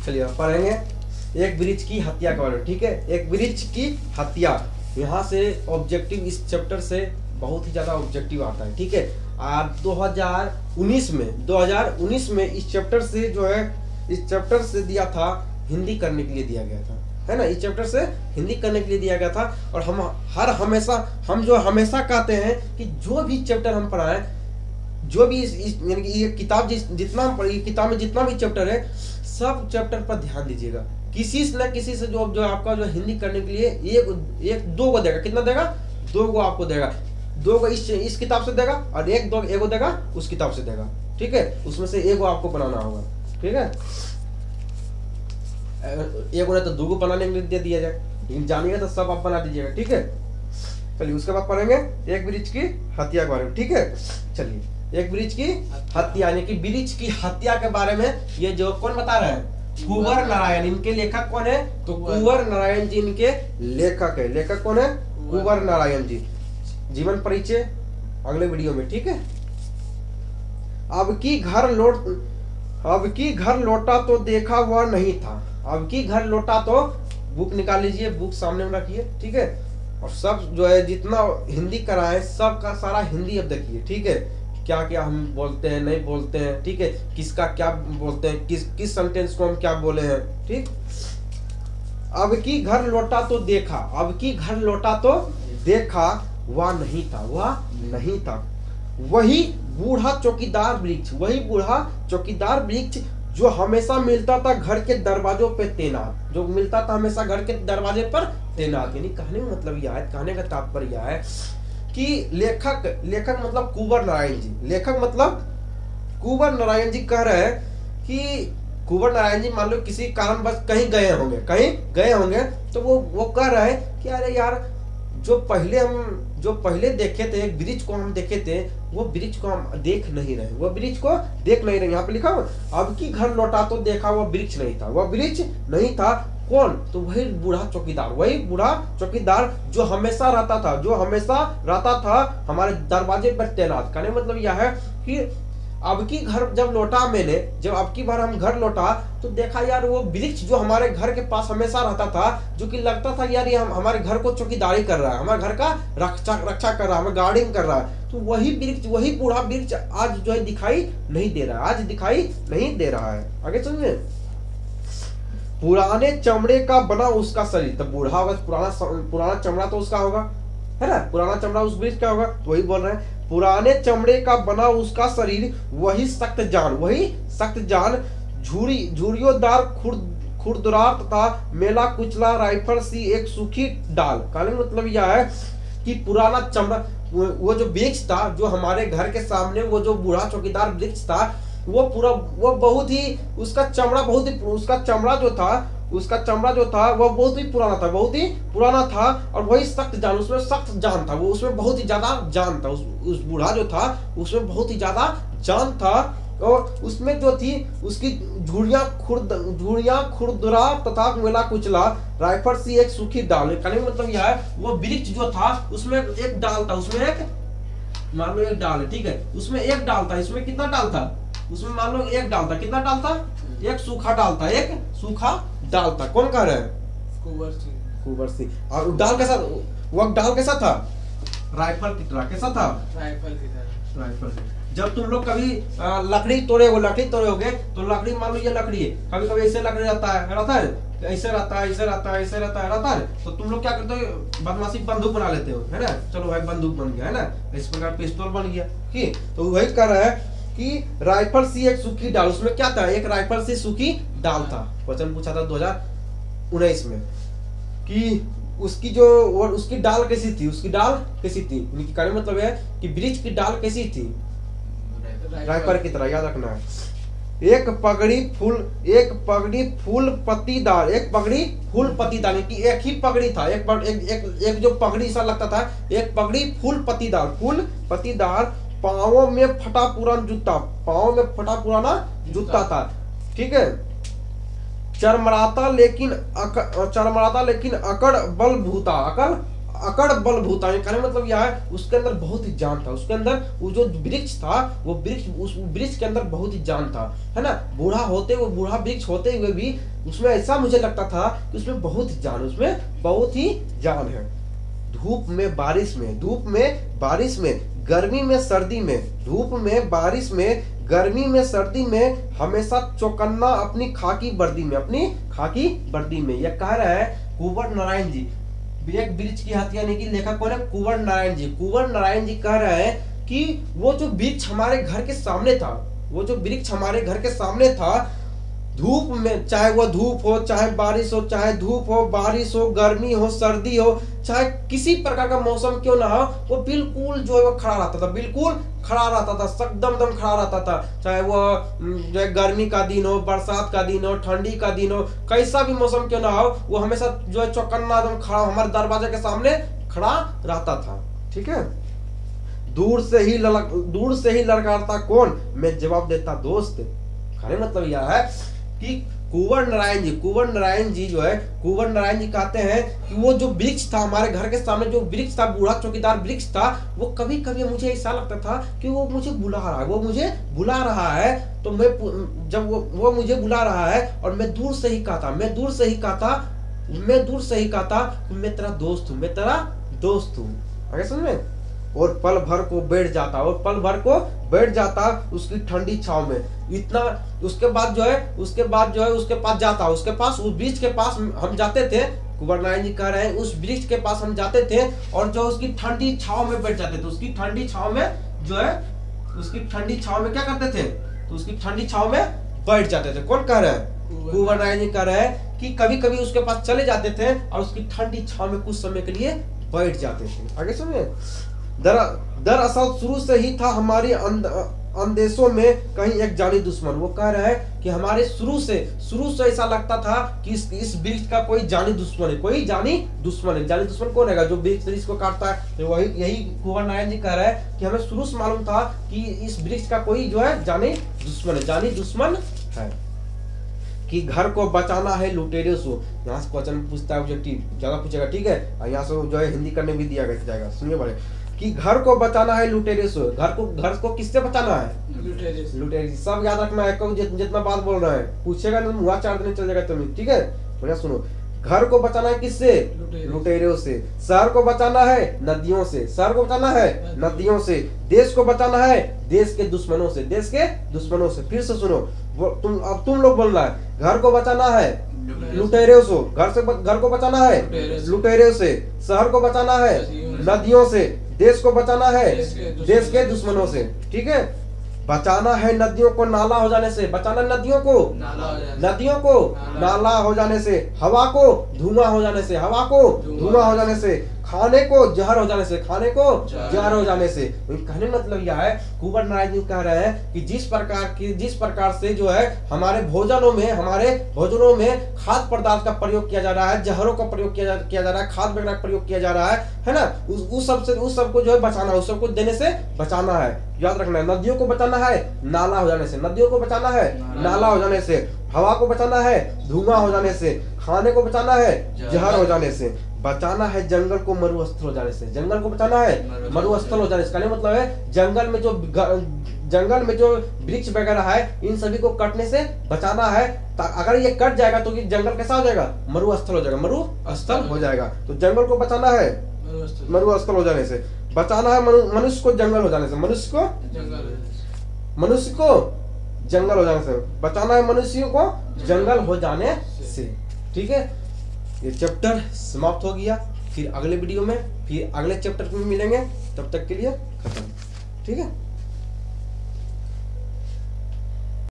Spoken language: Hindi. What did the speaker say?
चलिए पढ़ेंगे एक वृक्ष की हत्या के बारे में, ठीक है। एक वृक्ष की हत्या, यहाँ से ऑब्जेक्टिव इस चैप्टर से बहुत ही ज्यादा ऑब्जेक्टिव आता है, ठीक है। 2019 में इस चैप्टर से जो है, इस चैप्टर से दिया था हिंदी करने के लिए दिया गया था, है ना। इस चैप्टर से हिंदी करने के लिए दिया गया था। और हम हमेशा कहते हैं कि जो भी चैप्टर हम पढ़ाएं, जो भी यानी कि ये किताब जितना हम पढ़ी, किताब में जितना भी चैप्टर है, सब चैप्टर पर ध्यान दीजिएगा। किसी से न किसी से जो आपका जो हिंदी करने के लिए एक दो को देगा। कितना देगा? 2 को आपको देगा। 2 को इस किताब से देगा और एक को देगा उस किताब से देगा, ठीक है। उसमें से एक को आपको बनाना होगा, ठीक है। एक उन्हें तो 2 को बनाने के लिए दे दिया जाए, लेकिन जानिएगा तो सब आप बना दीजिएगा, ठीक है। चलिए उसके बाद पढ़ेंगे एक वृक्ष की हत्या के बारे में, ठीक है। चलिए एक वृक्ष की हत्या यानी कि वृक्ष की हत्या के बारे में ये जो कौन बता रहे हैं? कुंवर नारायण। इनके लेखक कौन है? तो कुंवर नारायण जी इनके लेखक है। लेखक कौन है? कुंवर नारायण जी। जीवन परिचय अगले वीडियो में, ठीक है। अब की घर लौटा तो देखा वह नहीं था। अब की घर लौटा तो, बुक निकाल लीजिए, बुक सामने में रखिए, ठीक है। और सब जो है जितना हिंदी कराए सब का सारा हिंदी अब देखिए, ठीक है। क्या क्या हम बोलते हैं, नहीं बोलते हैं, ठीक है। किसका क्या बोलते हैं, किस सेंटेंस को हम क्या बोले हैं, ठीक। अब की घर लौटा तो देखा, अब की घर लौटा तो देखा वह नहीं था, वह नहीं था। वही बूढ़ा चौकीदार वृक्ष, वही बूढ़ा चौकीदार वृक्ष जो हमेशा मिलता था घर के दरवाजों पे तैनात, जो मिलता था हमेशा घर के दरवाजे पर तैनात। यानी कहने का मतलब यह है, कहने का तात्पर्य यह है कि लेखक मतलब कुंवर नारायण जी, लेखक मतलब कुंवर नारायण जी कह रहे हैं कि कुंवर नारायण जी मान लो किसी कारणवश कहीं गए होंगे, तो वो कह रहे हैं कि अरे यार जो पहले देखे थे, एक वृक्ष को हम देखे थे, वो वृक्ष को हम देख नहीं रहे, वो वृक्ष को देख नहीं रहे। यहाँ पे लिखा हुआ अब की घर लौटा तो देखा वह वृक्ष नहीं था, वह वृक्ष नहीं था। कौन? तो वही बूढ़ा चौकीदार, वही बूढ़ा चौकीदार जो हमेशा रहता था हमारे दरवाजे पर तैनात। कहने मतलब यह है कि अब की घर जब लौटा मैंने, जब अब की बार हम घर लौटा तो देखा यार वो वृक्ष जो हमारे घर के पास हमेशा रहता था, जो कि लगता था यार ये हमारे घर को चौकीदारी कर रहा है, हमारे घर का रक्षा कर रहा है, हमें गार्डिंग कर रहा है। तो वही वृक्ष, वही बूढ़ा वृक्ष आज जो है दिखाई नहीं दे रहा है, आज दिखाई नहीं दे रहा है। आगे समझे। पुराने चमड़े का बना उसका शरीर, तो बूढ़ा होगा, पुराना चमड़ा तो उसका होगा, है ना। पुराना चमड़ा उस वृक्ष का होगा, तो वही बोल रहे हैं पुराने चमड़े का बना उसका शरीर, वही सख्त जान झुर्रियोदार खुरदरार तथा मेला कुचला राइफल सी एक सूखी डाल। कहने का मतलब यह है कि पुराना चमड़ा, वो जो वृक्ष था जो हमारे घर के सामने, वो जो बूढ़ा चौकीदार वृक्ष था, वो बहुत ही उसका चमड़ा जो था वो बहुत ही पुराना था। और वही सख्त जान, उसमें सख्त जान था, वो उसमें बहुत ही ज्यादा जान था। उस बूढ़ा जो था उसमें बहुत ही ज्यादा जान था। और उसमें जो थी उसकी झुर्रियां खुरदुरा तथा मेला कुचला राइफल सी एक सूखी डाल। कहने का मतलब यह है वो वृक्ष जो था उसमें एक डाल था, उसमें एक मान लो एक डाल है, ठीक है। उसमें एक डाल था, इसमें कितना डाल था? उसमें मान लो एक डाल था, कितना डाल था? एक सूखा डाल था, एक सूखा डाल था। कौन कह रहे हैं? कुंवर सिंह। और डाल कैसा, वो डाल कैसा था? राइफल की तरह। कैसा था? राइफल। जब तुम लोग कभी लकड़ी तोड़े होगे तो लकड़ी मान लो ये लकड़ी है, कभी कभी ऐसे लकड़ी रहता है, ऐसे रहता है। तो तुम लोग क्या करते हो? बदमाशी बंदूक बना लेते हो, है ना। चलो भाई बंदूक बन गया, है ना। इस प्रकार पिस्तौल बन गया, ठीक। तो वही कर रहा है कि राइफल सी एक सूखी डाल। उसमें क्या था? एक राइफल सी सूखी डाल था। क्वेश्चन पूछा था 2019 में कि उसकी डाल कैसी थी, कहने मतलब है कि वृक्ष की डाल कैसी थी? राइफल की तरह, याद रखना है। एक पगड़ी फूल पत्तीदार कि एक ही पगड़ी था, एक जो पगड़ी सा लगता था, एक पगड़ी फूल पत्तीदार पाँवों में फटा पुराना जूता था, ठीक है। चरमराता लेकिन अकड़ अकड़ बल भूतानि, कहने मतलब यह है उसके अंदर बहुत ही जान था, उसके अंदर वो जो वृक्ष था वो वृक्ष, उस वृक्ष के अंदर बहुत ही जान था, है ना। बूढ़ा वृक्ष होते हुए भी उसमें ऐसा मुझे लगता था कि उसमें बहुत ही जान, उसमें बहुत ही जान है। धूप में बारिश में, धूप में बारिश में, गर्मी में सर्दी में, धूप में बारिश में, गर्मी में सर्दी में, हमेशा चौकन्ना अपनी खाकी वर्दी में, अपनी खाकी वर्दी में। यह कह रहा है कुंवर नारायण जी, विवेक वृक्ष की हत्या नहीं की, लेखक कौन है? कुंवर नारायण जी। कुंवर नारायण जी कह रहे हैं कि वो जो वृक्ष हमारे घर के सामने था, वो जो वृक्ष हमारे घर के सामने था, धूप में, चाहे वो धूप हो, चाहे बारिश हो, चाहे धूप हो, बारिश हो, गर्मी हो, सर्दी हो, चाहे किसी प्रकार का मौसम क्यों ना हो, वो बिल्कुल जो है वो खड़ा रहता था, बिल्कुल खड़ा रहता था, एकदम दम खड़ा रहता था। चाहे वो जो है गर्मी का दिन हो, बरसात का दिन हो, ठंडी का दिन हो, कैसा भी मौसम क्यों ना हो, वो हमेशा जो है चौकन्ना दम खड़ा हमारे दरवाजे के सामने खड़ा रहता था। ठीक है। दूर से ही ललकारता कौन, मैं जवाब देता दोस्त। कहने मतलब यह है कि कुंवर नारायण जी जो है, कुंवर नारायण जी कहते हैं कि वो जो वृक्ष था हमारे घर के सामने, जो वृक्ष था, बूढ़ा चौकीदार वृक्ष था, वो कभी कभी मुझे ऐसा लगता था कि वो मुझे बुला रहा है, वो मुझे बुला रहा है। तो मैं जब वो मुझे बुला रहा है और मैं दूर से ही कहता मैं तेरा दोस्त हूँ, मैं तेरा दोस्त हूँ। आगे समझ में। और पल भर को बैठ जाता उसकी ठंडी छाव में। इतना उसके बाद जो है उसके पास जाता, उसके पास उस वृक्ष के पास हम जाते थे। कुंवर नारायण जी कह रहे हैं उस वृक्ष के पास हम जाते थे और जो उसकी ठंडी छाव में बैठ जाते थे। उसकी ठंडी छाव में जो है, उसकी ठंडी छाव में क्या करते थे? तो उसकी ठंडी छाव में बैठ जाते थे। कौन कह रहे हैं? कुंवर नारायण जी कह रहे हैं कि कभी कभी उसके पास चले जाते थे और उसकी ठंडी छाव में कुछ समय के लिए बैठ जाते थे। आगे सुनिए। दरअसल शुरू से ही था हमारी अंदेशों में कहीं एक जानी दुश्मन। वो कह रहा है कि हमारे शुरू से ऐसा लगता था कि इस वृक्ष का कोई जानी दुश्मन है, कोई जानी दुश्मन है। जानी दुश्मन कौन है? जो वृक्ष को काटता है, तो यही कुंवर नारायण जी कह रहे हैं कि हमें शुरू से मालूम था कि इस वृक्ष का कोई जो है जानी दुश्मन है। कि घर को बचाना है लुटेरे से। यहाँ से क्वेश्चन पूछता है, ज्यादा पूछेगा, ठीक है। यहाँ से जो है हिंदी करने भी दिया जाएगा। सुनिए बड़े, कि घर को बचाना है लुटेरे से। घर को किससे बचाना है? लुटेरे। सब याद रखना है, जितना बात बोल रहा है पूछेगा नहीं, मुँह चार दिन चल जाएगा तुम्हें, ठीक है। बढ़िया सुनो। घर को बचाना है किससे? लुटेरों से। शहर को बचाना है नदियों से। शहर को बचाना है नदियों से। देश को बचाना है देश के दुश्मनों से। फिर से सुनो, तुम लोग बोलना है। घर को बचाना है लुटेरों से। घर को बचाना है लुटेरों से। शहर को बचाना है नदियों से। देश को बचाना है देश के दुश्मनों से। ठीक है। बचाना है नदियों को नाला हो जाने से। बचाना नदियों को नाला हो जाने से। हवा को धुआं हो जाने से। खाने को जहर हो जाने से। कहने मतलब यह है, कुंवर नारायण जी कह रहे हैं कि जिस प्रकार से जो है हमारे भोजनों में खाद्य पदार्थ का प्रयोग किया जा रहा है, जहरों का प्रयोग किया जा रहा है, खाद वगैरह का प्रयोग किया जा रहा है ना, उस सबको जो है बचाना है, उस सबको देने से बचाना है। याद रखना है, नदियों को बचाना है नाला हो जाने से। नदियों को बचाना है नाला हो जाने से। हवा को बचाना है धुआं हो जाने से। खाने को बचाना है जहर हो जाने से। बचाना है जंगल को मरुस्थल हो जाने से। जंगल को बचाना है मरुस्थल हो जाने से। कहने मतलब है जंगल में जो वृक्ष वगैरह है, इन सभी को कटने से बचाना है। अगर ये कट जाएगा तो जंगल कैसा हो जाएगा? मरुस्थल हो जाएगा। तो जंगल को बचाना है मरुस्थल हो जाने से। बचाना है मनुष्य को जंगल हो जाने से। मनुष्य को जंगल हो जाने से। बचाना है मनुष्य को जंगल हो जाने से। ठीक है। ये चैप्टर समाप्त हो गया। फिर अगले वीडियो में फिर अगले चैप्टर में मिलेंगे। तब तक के लिए खत्म। ठीक है।